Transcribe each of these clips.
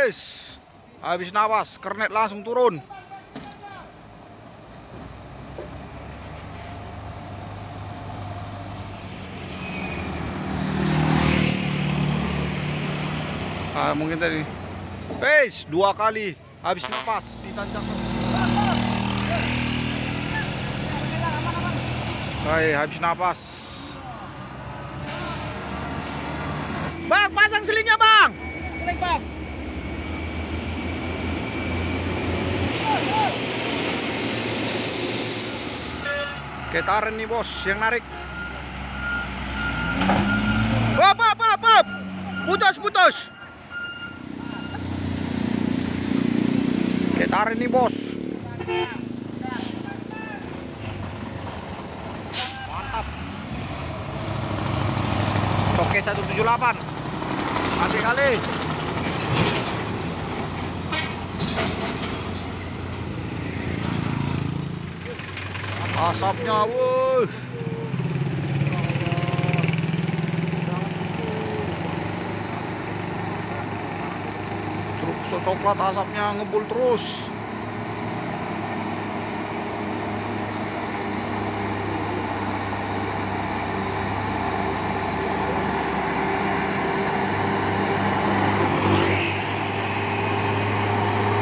Wes, habis napas, kernet langsung turun. Mungkin tadi. Wes, 2 kali habis napas ditancap. Habis napas. Bang, pasang selingnya, Bang. Seling, Bang. Ketaren nih, Bos, yang narik. Hop. Putus. Ketaren nih, Bos. Mantap. Oke, 178. Ambil kali. Asapnya, wuh. Truk coklat asapnya ngebul terus.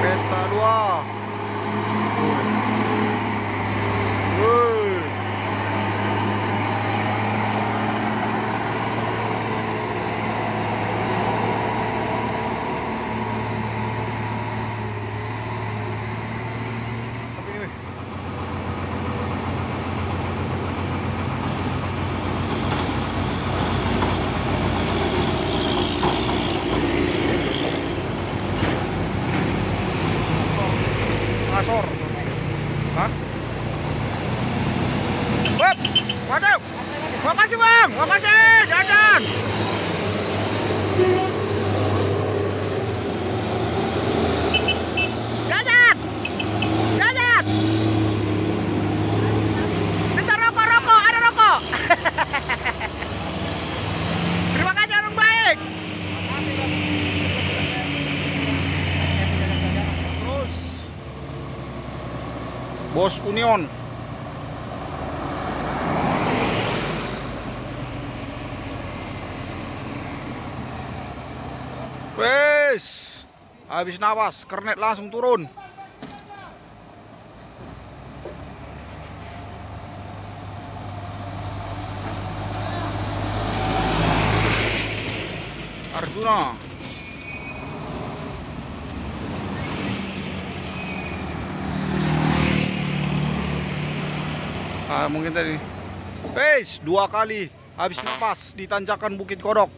Peta 2. Asor. Hah? Wop, waduh. Makasih, Bang. Makasih, jajan. Jajan. Minta rokok, ada rokok. Terima kasih, orang baik. Terus Bos Union. Wes, habis napas, kernet langsung turun. Arjuna. Mungkin tadi. Wes, 2 kali habis napas di tanjakan Bukit Kodok.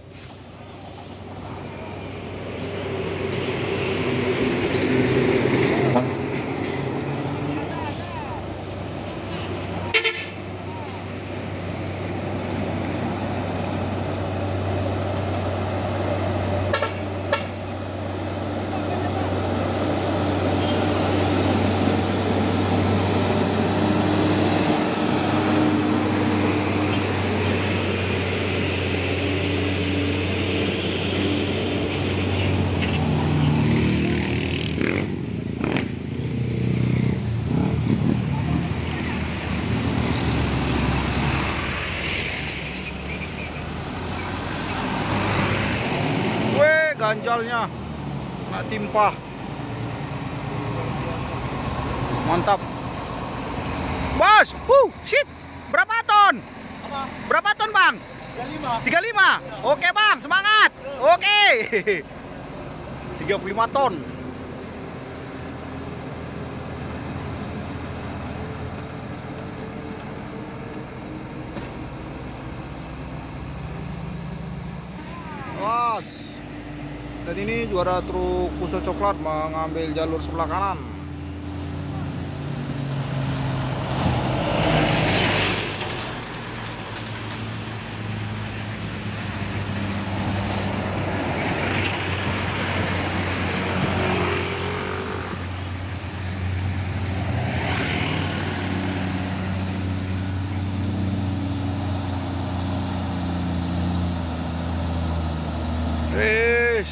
Ganjalnya kena timpa. Mantap, Bos. Shit. Berapa ton? Apa? Berapa ton, Bang? 35. Oke, Bang, semangat. Oke. 35 ton. Was. Dan ini juara truk Puso Coklat mengambil jalur sebelah kanan. Wes.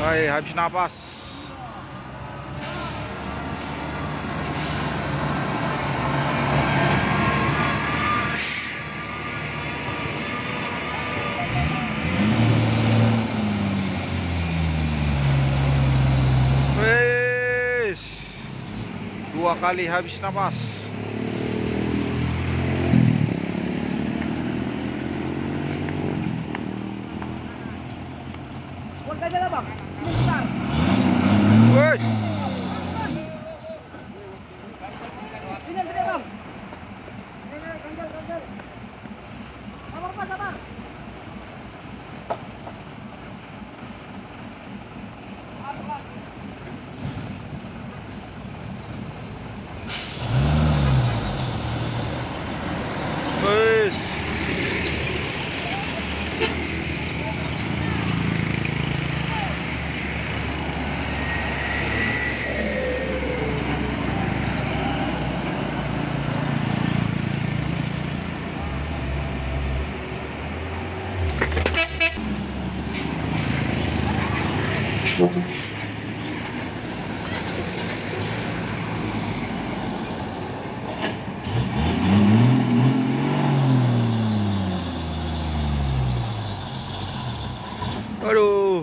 Hai, habis napas. Wes, 2 kali habis napas. Buat aja lah bang. Bentar. Wes, Ini yang gede bang. Ini ganjal. Sabar pak, sabar. wes. Aduh.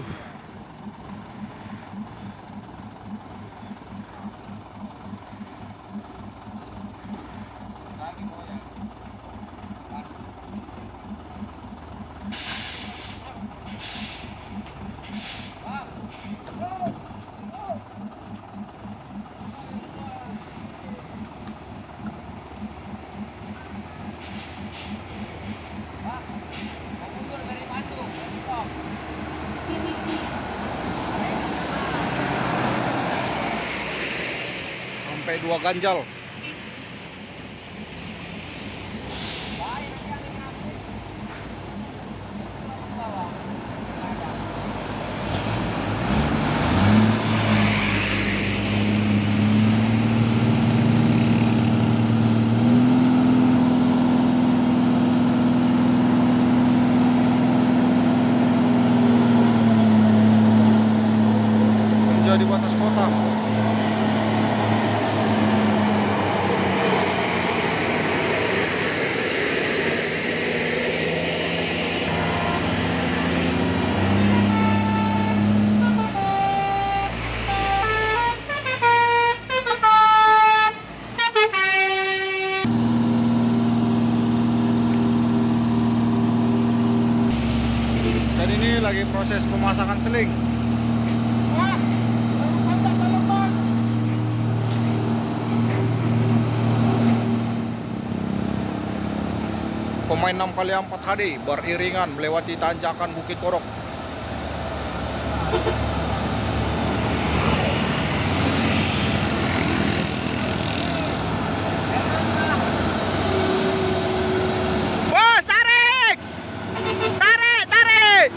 Sampai 2 ganjal. Menjadi batas kota. Dan ini lagi proses pemasangan seling. Pemain 6x4 HD beriringan melewati tanjakan Bukit Kodok. Bos, tarik! Tarik, tarik!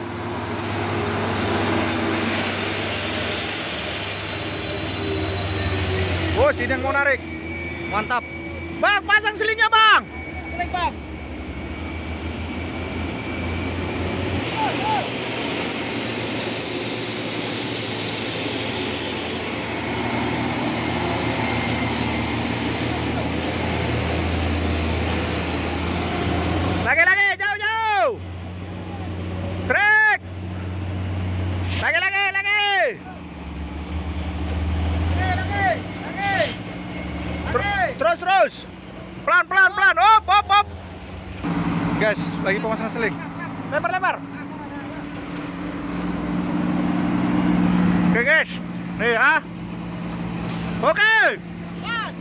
Bos, ini yang mau narik. Mantap. Bang, pasang selingnya, Bang. Seling bang. Lagi, jauh. Trek. Lagi. Terus. Pelan. Op. Guys, lagi pemasangan seling. Lempar. Oke, guys. Nih, Oke. Pas.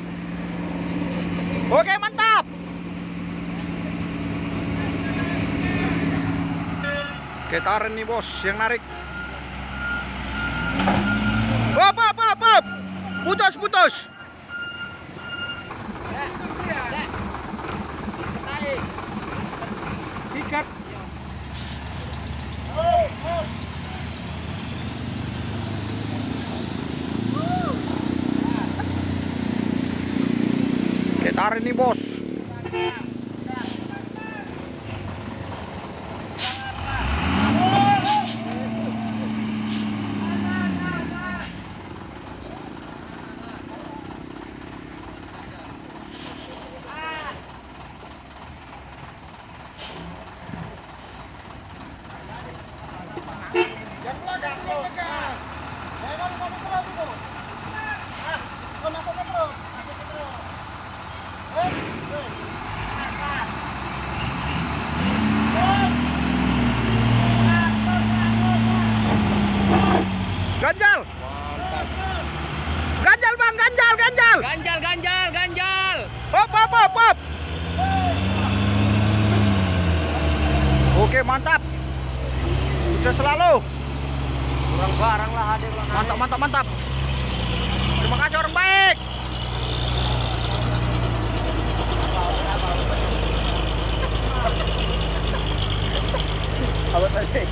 Oke, mantap. Ketaren nih bos yang narik. Hop. Putus. Ikat. Ketaren nih bos. Oke, mantap. Sukses selalu. Kurang barang lah hadir lah. Mantap, mantap, mantap. Terima kasih orang baik. Apa tadi?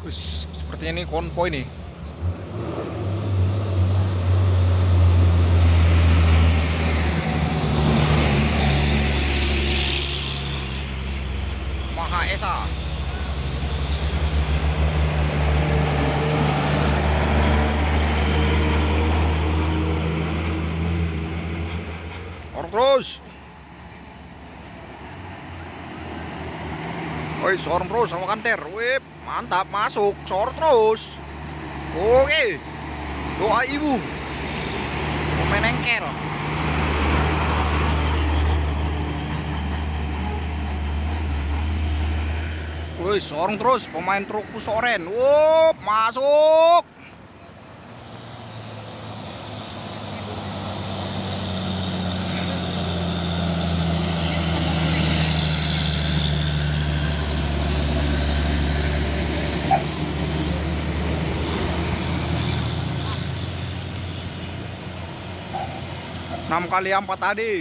Wis, sepertinya ini konvoy nih. Maha Esa. Orang terus. Woi, sorong terus sama kanter. Wih, mantap, masuk. Sor terus. Oke. Doa ibu. Pemain engkel. Wih, sorong terus pemain truk pusoren. Wup, masuk. Enam kali 4 tadi.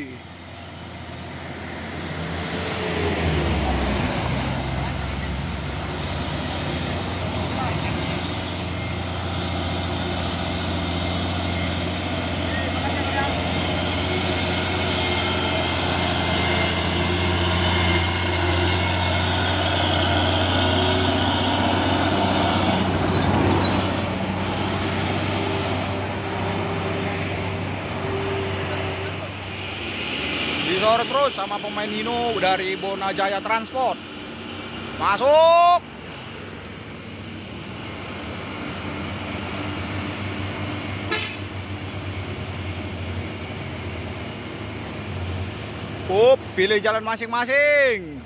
Disor terus sama pemain Nino dari Bonajaya Transport. Masuk. Pilih jalan masing-masing.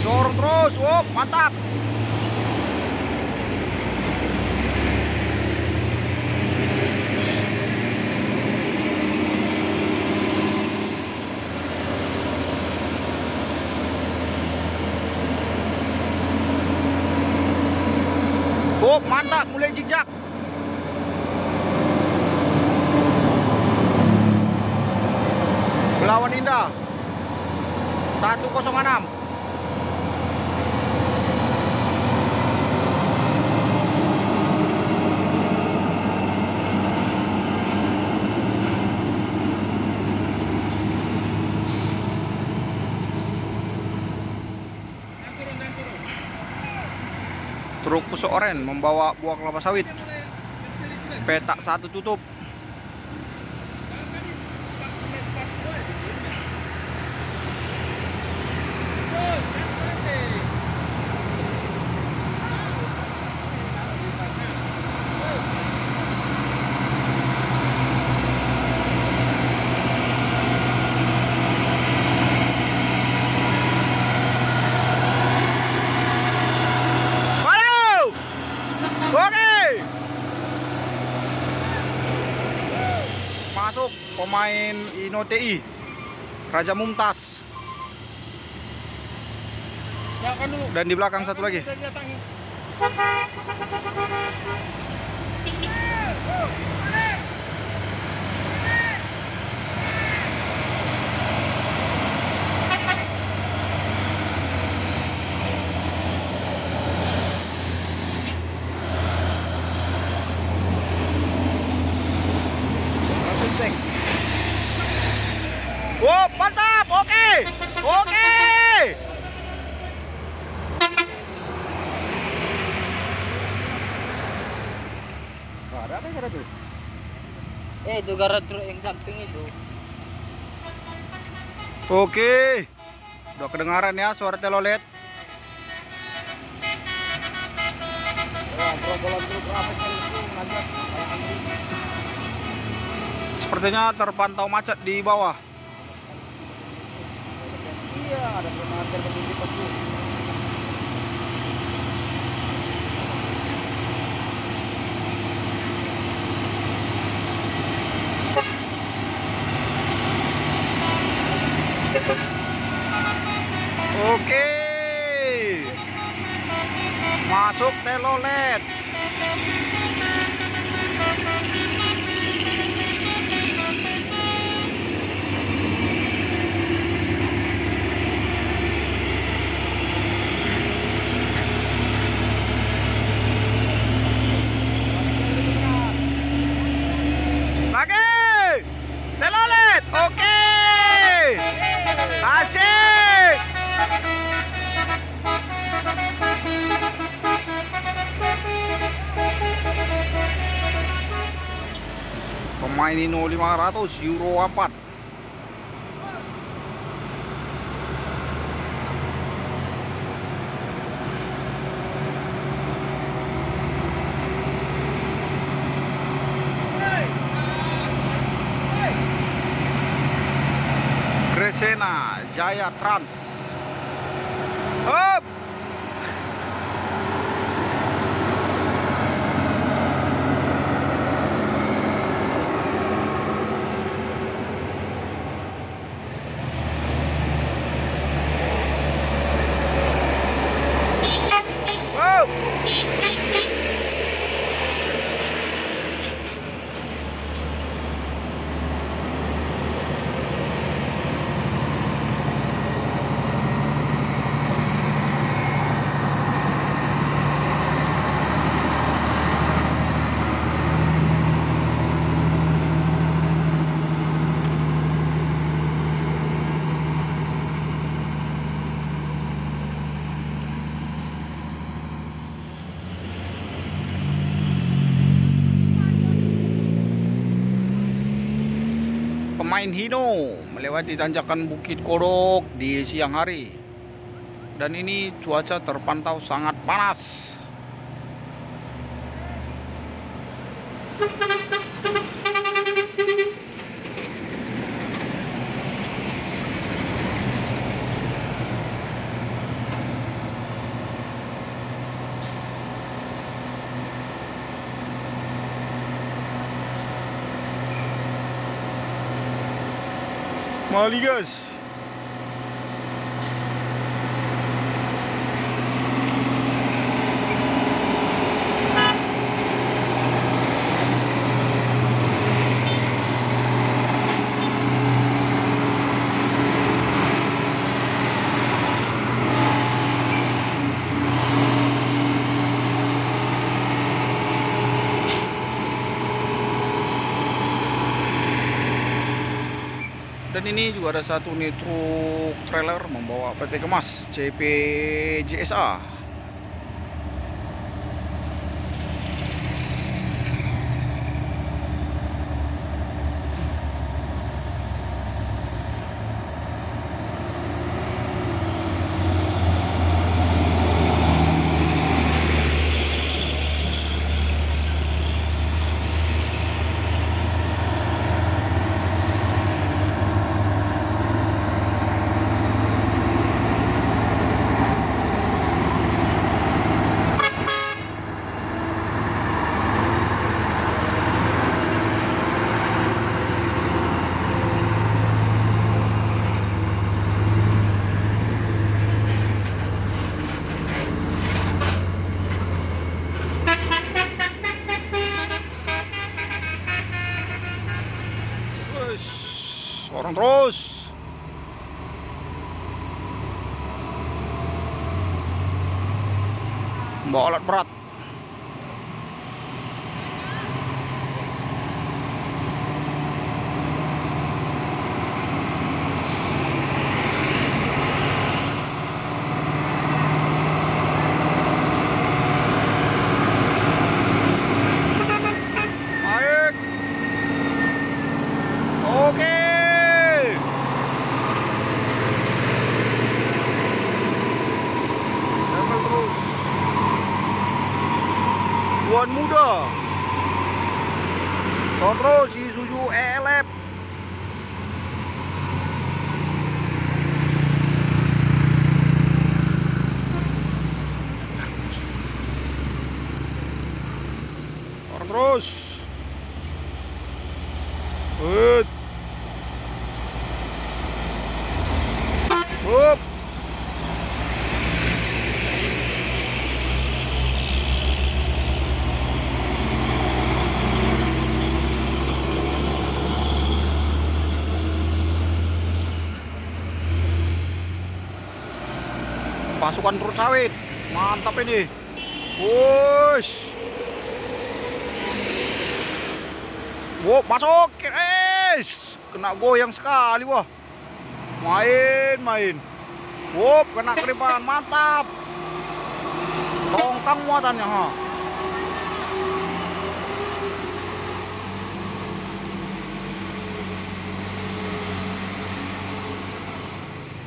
Dorong terus, wup, mantap. Wup, mantap, mulai zigzag. Belawan Indah 106. Truk pusok oren membawa buah kelapa sawit. Petak 1 tutup. Masuk pemain Ino TI Raja Mumtaz. Dan di belakang satu lagi. Wow, mantap. Oke. Oke. Berapa kira tuh? Itu garut truk yang samping itu. Oke. Udah kedengaran ya suara telolet. Wah, gerombolan truk rame kali itu ngajak. Sepertinya terpantau macet di bawah. Iya, ada penanter begini tuh. Oke. Masuk telolet. Lagi. Telolet. Oke. Asik. Pemain Hino 500 Euro 4. Gresena Jaya Trans. Up. Up. Pemain Hino melewati tanjakan Bukit Kodok di siang hari. Dan ini cuaca terpantau sangat panas. Mali guys. Dan ini juga ada satu nih truk trailer membawa PT Kemas CPJSA. Orang terus. Bawa alat berat. Tuan muda. Terus Isuzu ELF. Terus. Up. Pasukan perut sawit, mantap ini. Wush. Wow, masuk. Kena goyang sekali, wah. Main. Wow, kena keripan, mantap. Tongkang muatannya, ha.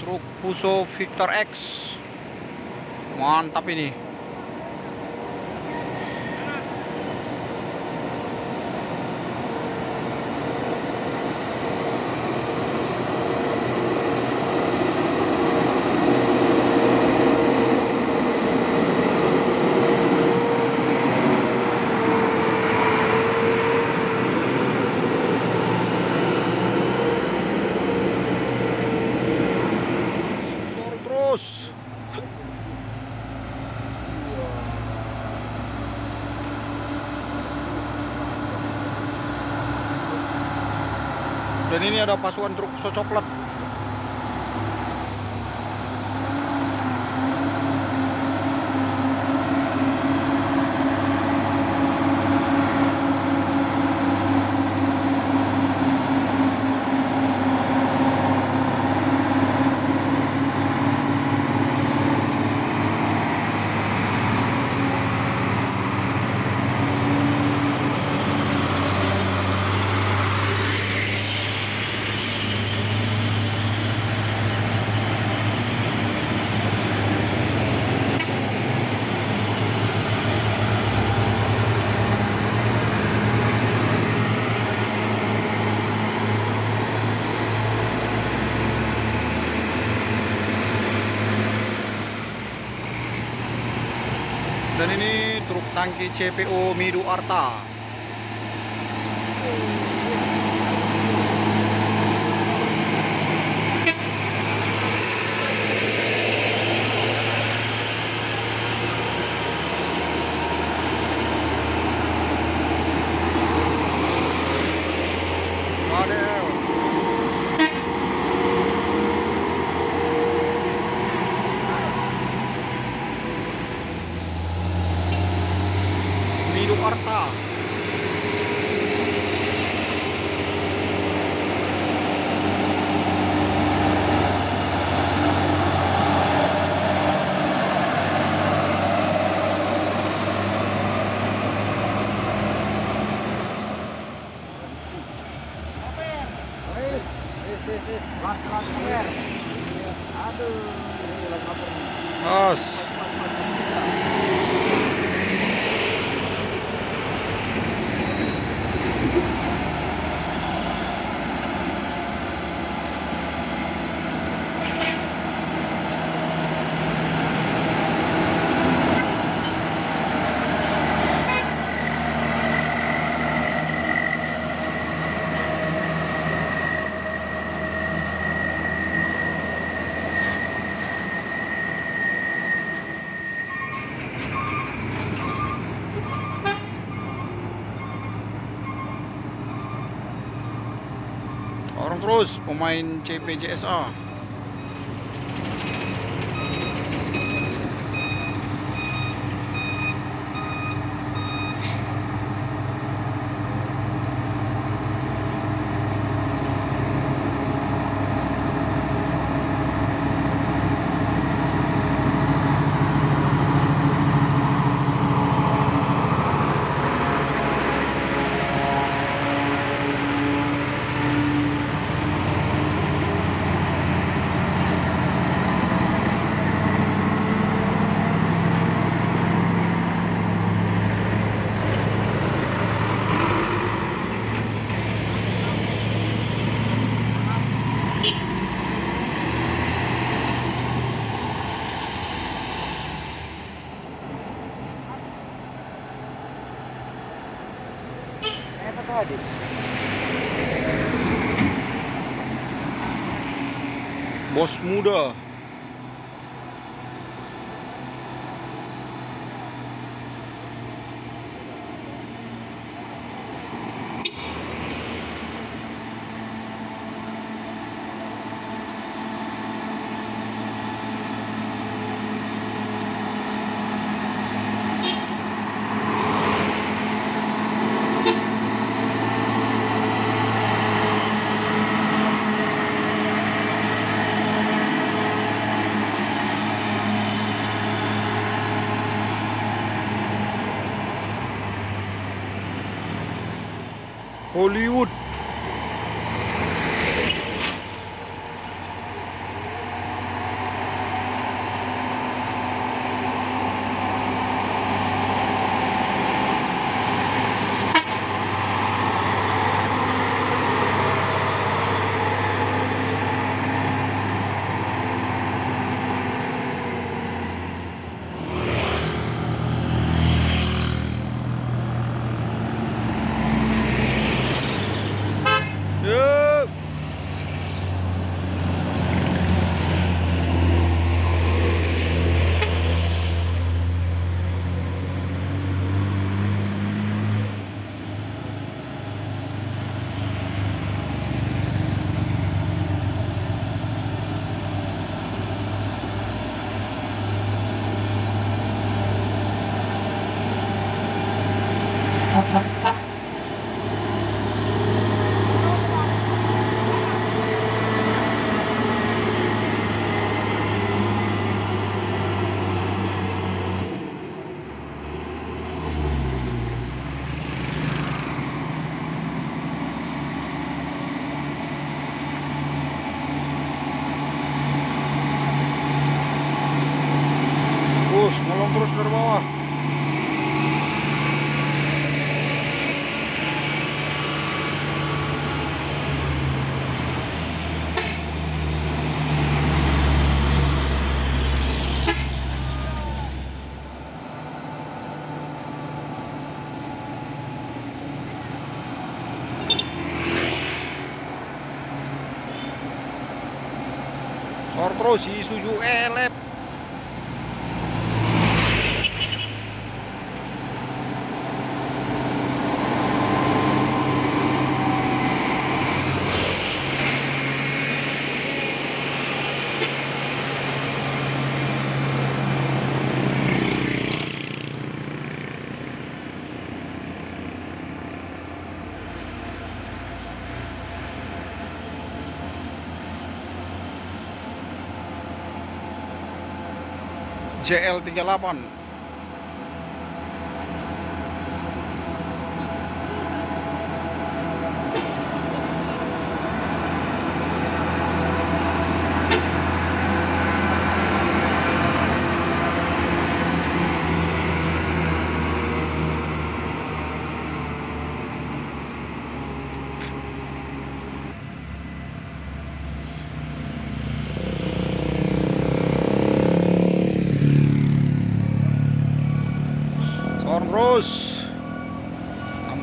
Truk Fuso Victor X. Mantap ini. Terus. Dan ini ada pasukan truk Fuso coklat. Dan ini truk tangki CPO Midu Arta. Midu Arta. Os. Orang terus pemain CPJSA. satu hadir. Bos muda. Hollywood. Yup. Ngolong terus dari bawah. Sor terus Isuzu elep. JL38. Terus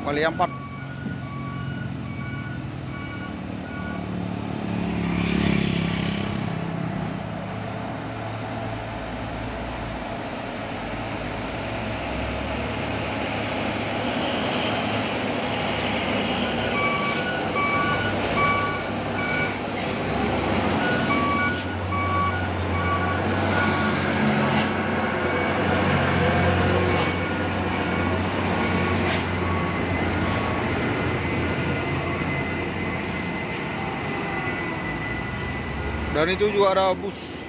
6x4. Dan itu juga ada bus